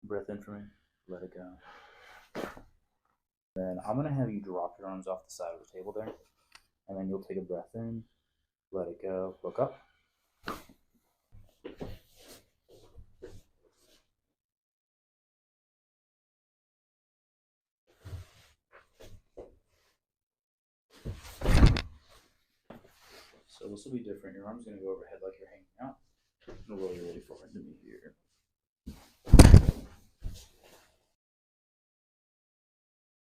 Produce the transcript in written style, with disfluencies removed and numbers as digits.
Breath in for me. Let it go. Then I'm gonna have you drop your arms off the side of the table there, and then you'll take a breath in, let it go, look up. So this will be different. Your arm's gonna go overhead like you're hanging out. And roll your way forward to me here.